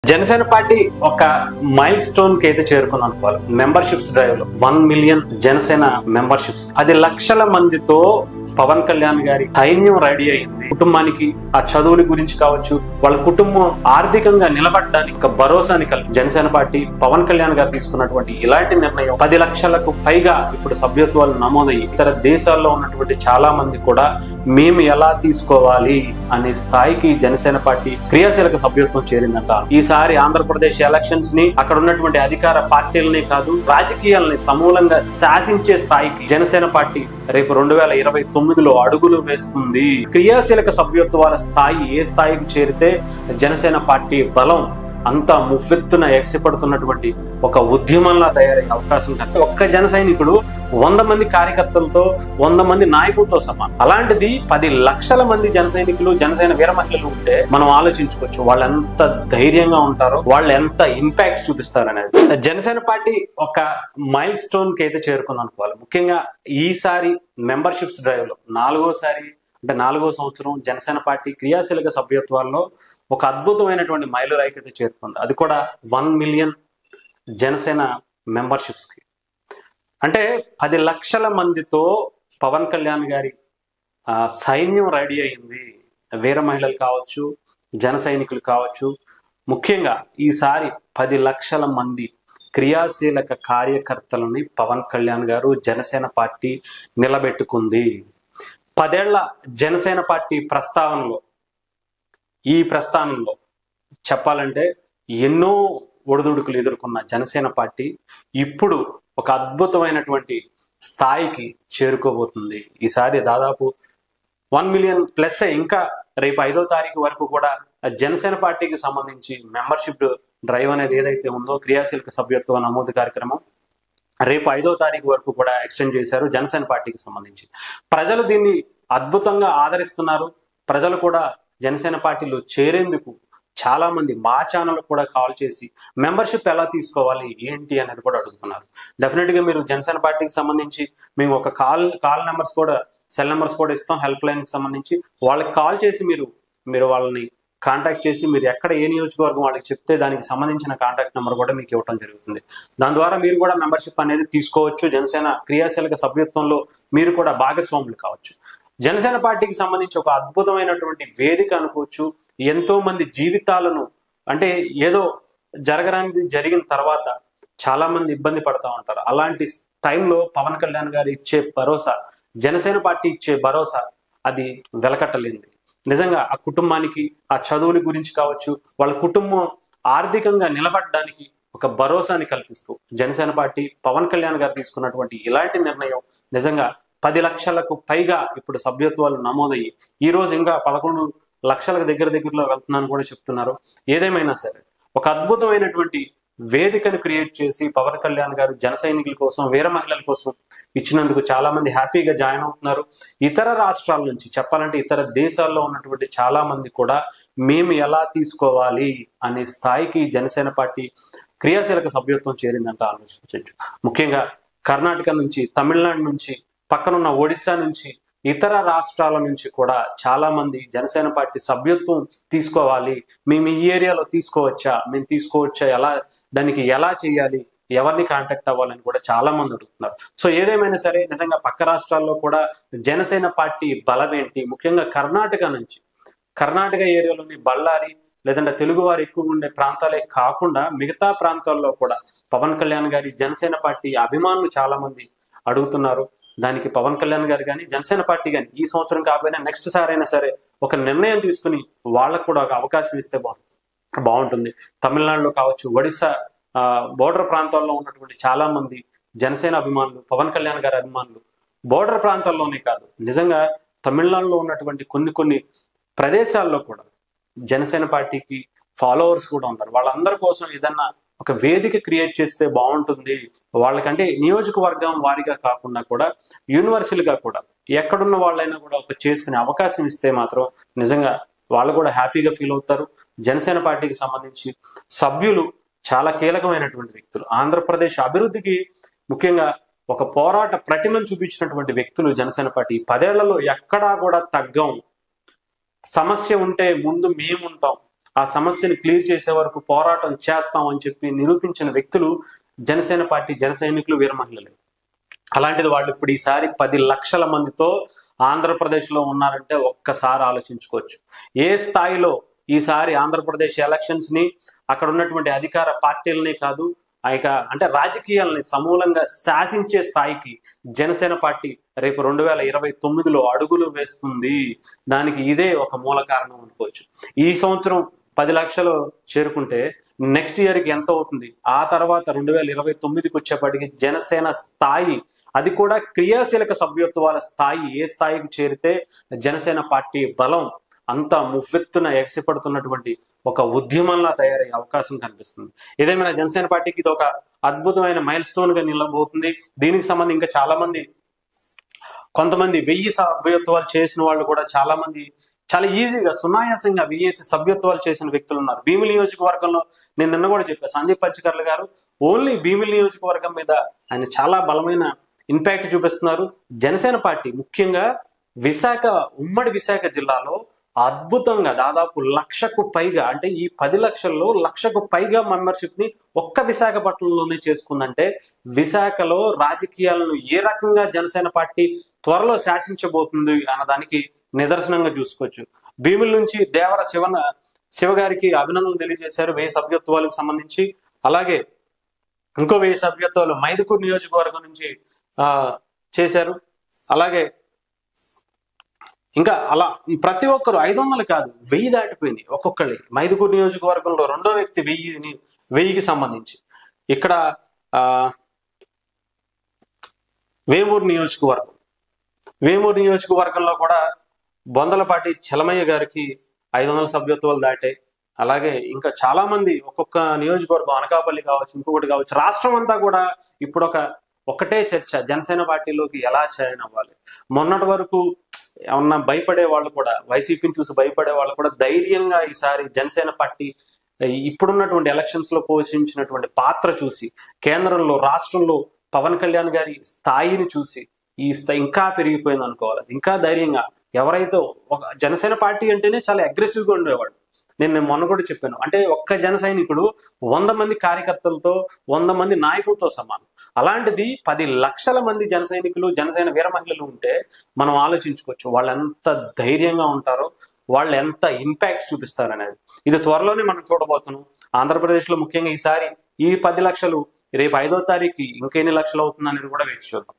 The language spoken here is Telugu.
జనసేన పార్టీ ఒక మైల్ స్టోన్ కి అయితే చేరుకుంది అనుకోవాలి. మెంబర్షిప్స్ డ్రైవ్ లో 1 మిలియన్ జనసేన మెంబర్షిప్స్ 10 లక్షల మందితో పవన్ కళ్యాణ్ గారి సైన్యం రెడీ అయింది. కుటుంబానికి ఆ చదువుల గురించి కావచ్చు, వాళ్ళ కుటుంబం ఆర్థికంగా నిలబడడానికి ఒక భరోసాని కలిగి జనసేన పార్టీ పవన్ కళ్యాణ్ గారు తీసుకున్నటువంటి ఇలాంటి నిర్ణయం 10 లక్షలకు పైగా ఇప్పుడు సభ్యత్వాలు నమోదయ్యి ఇతర దేశాల్లో ఉన్నటువంటి చాలా మంది కూడా మేము ఎలా తీసుకోవాలి అనే స్థాయికి జనసేన పార్టీ క్రియాశీలక సభ్యత్వం చేరిందంట. ఈసారి ఆంధ్రప్రదేశ్ ఎలక్షన్స్ ని అక్కడ ఉన్నటువంటి అధికార పార్టీలని కాదు, రాజకీయాలని సమూలంగా శాసించే స్థాయికి జనసేన పార్టీ రేపు 2029లో అడుగులు వేస్తుంది. క్రియాశీలక సభ్యత్వాల స్థాయి ఏ స్థాయికి చేరితే జనసేన పార్టీ బలం అంతా మువ్వెత్తున ఎగసిపడుతున్నటువంటి ఒక ఉద్యమంలా తయారయ్యే అవకాశం కంటే ఒక్క జన సైనికుడు 100 మంది కార్యకర్తలతో 100 మంది నాయకులతో సమానం. అలాంటిది 10 లక్షల మంది జన సైనికులు, జనసేన వీర మహిళలు ఉంటే మనం ఆలోచించుకోవచ్చు వాళ్ళు ఎంత ధైర్యంగా ఉంటారో, వాళ్ళు ఎంత ఇంపాక్ట్ చూపిస్తారు అనేది. జనసేన పార్టీ ఒక మైల్ స్టోన్ కి అయితే చేరుకుంది అనుకోవాలి. ముఖ్యంగా ఈసారి మెంబర్షిప్స్ డ్రైవ్ లో 4వ సంవత్సరం జనసేన పార్టీ క్రియాశీలక సభ్యత్వాల్లో ఒక అద్భుతమైనటువంటి మైలురాయికి అయితే చేరుకుంది. అది కూడా 1 మిలియన్ జనసేన మెంబర్షిప్స్ కి. అంటే 10 లక్షల మందితో పవన్ కళ్యాణ్ గారి సైన్యం రెడీ అయింది. వీర మహిళలు కావచ్చు, జన సైనికులు కావచ్చు. ముఖ్యంగా ఈసారి 10 లక్షల మంది క్రియాశీలక కార్యకర్తలని పవన్ కళ్యాణ్ గారు జనసేన పార్టీ నిలబెట్టుకుంది. 10 ఏళ్ల జనసేన పార్టీ ఈ ప్రస్థానంలో చెప్పాలంటే ఎన్నో ఒడిదుడుకులు ఎదుర్కొన్న జనసేన పార్టీ ఇప్పుడు ఒక అద్భుతమైనటువంటి స్థాయికి చేరుకోబోతుంది. ఈసారి దాదాపు 1 మిలియన్ ప్లస్. ఇంకా రేపు 5వ తారీఖు వరకు కూడా జనసేన పార్టీకి సంబంధించి మెంబర్షిప్ డ్రైవ్ అనేది ఏదైతే ఉందో, క్రియాశీలక సభ్యత్వ నమోదు కార్యక్రమం రేపు 5వ తారీఖు వరకు కూడా ఎక్స్టెండ్ చేశారు జనసేన పార్టీకి సంబంధించి. ప్రజలు దీన్ని అద్భుతంగా ఆదరిస్తున్నారు. ప్రజలు కూడా జనసేన పార్టీలో చేరేందుకు చాలా మంది మా ఛానల్ కూడా కాల్ చేసి మెంబర్షిప్ ఎలా తీసుకోవాలి ఏంటి అనేది కూడా అడుగుతున్నారు. డెఫినెట్ గా మీరు జనసేన పార్టీకి సంబంధించి మేము ఒక కాల్ నెంబర్స్ కూడా, సెల్ నెంబర్స్ కూడా ఇస్తాం. హెల్ప్ లైన్ కి సంబంధించి వాళ్ళకి కాల్ చేసి మీరు వాళ్ళని కాంటాక్ట్ చేసి మీరు ఎక్కడ ఏ నియోజకవర్గం వాళ్ళకి చెప్తే దానికి సంబంధించిన కాంటాక్ట్ నెంబర్ కూడా మీకు ఇవ్వడం జరుగుతుంది. దాని ద్వారా మీరు కూడా మెంబర్షిప్ అనేది తీసుకోవచ్చు. జనసేన క్రియాశీలక సభ్యత్వంలో మీరు కూడా భాగస్వాములు కావచ్చు. జనసేన పార్టీకి సంబంధించి ఒక అద్భుతమైనటువంటి వేదిక అనుకోవచ్చు. ఎంతో మంది జీవితాలను, అంటే ఏదో జరగరానిది జరిగిన తర్వాత చాలా మంది ఇబ్బంది పడతా ఉంటారు. అలాంటి టైంలో పవన్ కళ్యాణ్ గారు ఇచ్చే భరోసా, జనసేన పార్టీ ఇచ్చే భరోసా అది వెలకట్టలేంది. నిజంగా ఆ కుటుంబానికి ఆ చదువుల గురించి కావచ్చు, వాళ్ళ కుటుంబం ఆర్థికంగా నిలబడడానికి ఒక భరోసాని కల్పిస్తూ జనసేన పార్టీ పవన్ కళ్యాణ్ గారు తీసుకున్నటువంటి ఇలాంటి నిర్ణయం నిజంగా 10 లక్షలకు పైగా ఇప్పుడు సభ్యత్వాలు నమోదయ్యి ఈ రోజు ఇంకా 11 లక్షలకు దగ్గరలో వెళ్తున్నాను కూడా చెప్తున్నారు. ఏదేమైనా సరే ఒక అద్భుతమైనటువంటి వేదికను క్రియేట్ చేసి పవన్ కళ్యాణ్ గారు జన సైనికుల కోసం, వీర మహిళల కోసం ఇచ్చినందుకు చాలా మంది హ్యాపీగా జాయిన్ అవుతున్నారు. ఇతర రాష్ట్రాల నుంచి చెప్పాలంటే ఇతర దేశాల్లో ఉన్నటువంటి చాలా మంది కూడా మేము ఎలా తీసుకోవాలి అనే స్థాయికి జనసేన పార్టీ క్రియాశీలక సభ్యత్వం చేరిందంట ఆలోచించవచ్చు. ముఖ్యంగా కర్ణాటక నుంచి, తమిళనాడు నుంచి, పక్కనున్న ఒడిశా నుంచి, ఇతర రాష్ట్రాల నుంచి కూడా చాలా మంది జనసేన పార్టీ సభ్యత్వం తీసుకోవాలి, మేము ఈ ఏరియాలో తీసుకోవచ్చా, దానికి ఎలా చేయాలి, ఎవరిని కాంటాక్ట్ అవ్వాలని కూడా చాలా మంది అడుగుతున్నారు. సో ఏదేమైనా సరే నిజంగా పక్క రాష్ట్రాల్లో కూడా జనసేన పార్టీ బలం ఏంటి, ముఖ్యంగా కర్ణాటక ఏరియాలోని బళ్ళారి లేదంటే తెలుగు వారు ఎక్కువ ఉండే ప్రాంతాలే కాకుండా మిగతా ప్రాంతాల్లో కూడా పవన్ కళ్యాణ్ గారి జనసేన పార్టీ అభిమానులు చాలా మంది అడుగుతున్నారు. దానికి పవన్ కళ్యాణ్ గారు కానీ, జనసేన పార్టీ కానీ ఈ సంవత్సరం కాకపోయినా నెక్స్ట్ సారి అయినా సరే ఒక నిర్ణయం తీసుకుని వాళ్ళకు కూడా ఒక అవకాశం ఇస్తే బాగుంటుంది. తమిళనాడులో కావచ్చు, ఒడిశా బోర్డర్ ప్రాంతాల్లో ఉన్నటువంటి చాలా మంది జనసేన అభిమానులు, పవన్ కళ్యాణ్ గారి అభిమానులు బోర్డర్ ప్రాంతాల్లోనే కాదు, నిజంగా తమిళనాడులో ఉన్నటువంటి కొన్ని ప్రదేశాల్లో కూడా జనసేన పార్టీకి ఫాలోవర్స్ కూడా ఉన్నారు. వాళ్ళందరి కోసం ఏదన్నా ఒక వేదిక క్రియేట్ చేస్తే బాగుంటుంది. వాళ్ళకంటే నియోజకవర్గం వారిగా కాకుండా కూడా యూనివర్సల్ గా కూడా ఎక్కడున్న వాళ్ళైనా కూడా ఒక చేసుకునే అవకాశం ఇస్తే మాత్రం నిజంగా వాళ్ళు కూడా హ్యాపీగా ఫీల్ అవుతారు. జనసేన పార్టీకి సంబంధించి సభ్యులు చాలా కీలకమైనటువంటి వ్యక్తులు. ఆంధ్రప్రదేశ్ అభివృద్ధికి ముఖ్యంగా ఒక పోరాట ప్రతిమను చూపించినటువంటి వ్యక్తులు జనసేన పార్టీ. 10 ఏళ్లలో ఎక్కడా కూడా తగ్గం. సమస్య ఉంటే ముందు మేముంటాం, ఆ సమస్యని క్లియర్ చేసే వరకు పోరాటం చేస్తాం అని చెప్పి నిరూపించిన వ్యక్తులు జనసేన పార్టీ జన సైనికులు, వీర మహిళలు. అలాంటిది వాళ్ళు ఇప్పుడు ఈసారి 10 లక్షల మందితో ఆంధ్రప్రదేశ్లో ఉన్నారంటే ఒక్కసారి ఆలోచించుకోవచ్చు. ఏ స్థాయిలో ఈసారి ఆంధ్రప్రదేశ్ ఎలక్షన్స్ ని, అక్కడ ఉన్నటువంటి అధికార పార్టీలని కాదు, అంటే రాజకీయాలని సమూలంగా శాసించే స్థాయికి జనసేన పార్టీ రేపు 2029లో అడుగులు వేస్తుంది. దానికి ఇదే ఒక మూల కారణం అనుకోవచ్చు. ఈ సంవత్సరం 10 లక్షలు చేరుకుంటే నెక్స్ట్ ఇయర్కి ఎంత అవుతుంది? ఆ తర్వాత 2029కి వచ్చేప్పటికి జనసేన స్థాయి, అది కూడా క్రియాశీలక సభ్యత్వాల స్థాయి, ఏ స్థాయికి చేరితే జనసేన పార్టీ బలం అంత మువ్వెత్తున ఎగసిపడుతున్నటువంటి ఒక ఉద్యమంలా తయారయ్యే అవకాశం కనిపిస్తుంది. ఏదేమైనా జనసేన పార్టీకి ఇది ఒక అద్భుతమైన మైల్ స్టోన్ గా నిలబోతుంది. దీనికి సంబంధించి ఇంకా చాలా మంది, కొంతమంది 1000 సభ్యత్వాలు చేసిన వాళ్ళు కూడా చాలా మంది చాలా ఈజీగా సునాయాసంగా 1000 సభ్యత్వాలు చేసిన వ్యక్తులు ఉన్నారు. భీమిలి నియోజకవర్గంలో నేను నిన్న కూడా చెప్పాను, సందీప్ పచ్చికర్ల గారు ఓన్లీ భీమిలి నియోజకవర్గం మీద ఆయన చాలా బలమైన ఇంపాక్ట్ చూపిస్తున్నారు. జనసేన పార్టీ ముఖ్యంగా ఉమ్మడి విశాఖ జిల్లాలో అద్భుతంగా దాదాపు 1,00,000కు పైగా, అంటే ఈ 10 లక్షల్లో 1,00,000కు పైగా మెంబర్షిప్ ని ఒక్క విశాఖపట్నంలోనే చేసుకుందంటే విశాఖలో రాజకీయాలను ఏ రకంగా జనసేన పార్టీ త్వరలో శాసించబోతుంది అన్నదానికి నిదర్శనంగా చూసుకోవచ్చు. భీముల నుంచి దేవర శివ గారికి అభినందనలు తెలియజేశారు 1000 సభ్యత్వాలకు సంబంధించి. అలాగే ఇంకో 1000 సభ్యత్వాలు మైదుకూరు నియోజకవర్గం నుంచి చేశారు. అలాగే ఇంకా అలా ప్రతి ఒక్కరు 500 కాదు 1000 దాటిపోయింది ఒక్కొక్కరి. మైదుకూరు నియోజకవర్గంలో రెండో వ్యక్తి 1000కి సంబంధించి. ఇక్కడ వేమూరు నియోజకవర్గంలో కూడా బొందలపాటి చలమయ్య గారికి 500 సభ్యత్వాలు దాటాయి. అలాగే ఇంకా చాలా మంది ఒక్కొక్క నియోజకవర్గం, అనకాపల్లి కావచ్చు, ఇంకొకటి కావచ్చు, రాష్ట్రం అంతా కూడా ఇప్పుడు ఒకటే చర్చ, జనసేన పార్టీలోకి ఎలా జాయిన్ అవ్వాలి. మొన్నటి వరకు ఏమన్నా భయపడే వాళ్ళు కూడా, వైసీపీని చూసి భయపడే వాళ్ళు కూడా ధైర్యంగా ఈసారి జనసేన పార్టీ ఇప్పుడున్నటువంటి ఎలక్షన్స్ లో పోషించినటువంటి పాత్ర చూసి, కేంద్రంలో రాష్ట్రంలో పవన్ కళ్యాణ్ గారి స్థాయిని చూసి ఈ స్థాయి ఇంకా పెరిగిపోయింది అనుకోవాలి. ఇంకా ధైర్యంగా ఎవరైతే ఒక జనసేన పార్టీ అంటేనే చాలా అగ్రెసివ్ గా ఉండేవాడు. నేను మొన్న కూడా చెప్పాను, అంటే ఒక్క జన సైనికుడు 100 మంది కార్యకర్తలతో 100 మంది నాయకులతో సమానం. అలాంటిది 10 లక్షల మంది జన సైనికులు, జనసేన వీర మహిళలు ఉంటే మనం ఆలోచించుకోవచ్చు వాళ్ళు ఎంత ధైర్యంగా ఉంటారో, వాళ్ళు ఎంత ఇంపాక్ట్ చూపిస్తారు అనేది. ఇది త్వరలోనే మనం చూడబోతున్నాం. ఆంధ్రప్రదేశ్ లో ముఖ్యంగా ఈసారి ఈ 10 లక్షలు రేపు 5వ తారీఖు ఇంకెన్ని లక్షలు అవుతుంది అనేది కూడా వేచి చూద్దాం.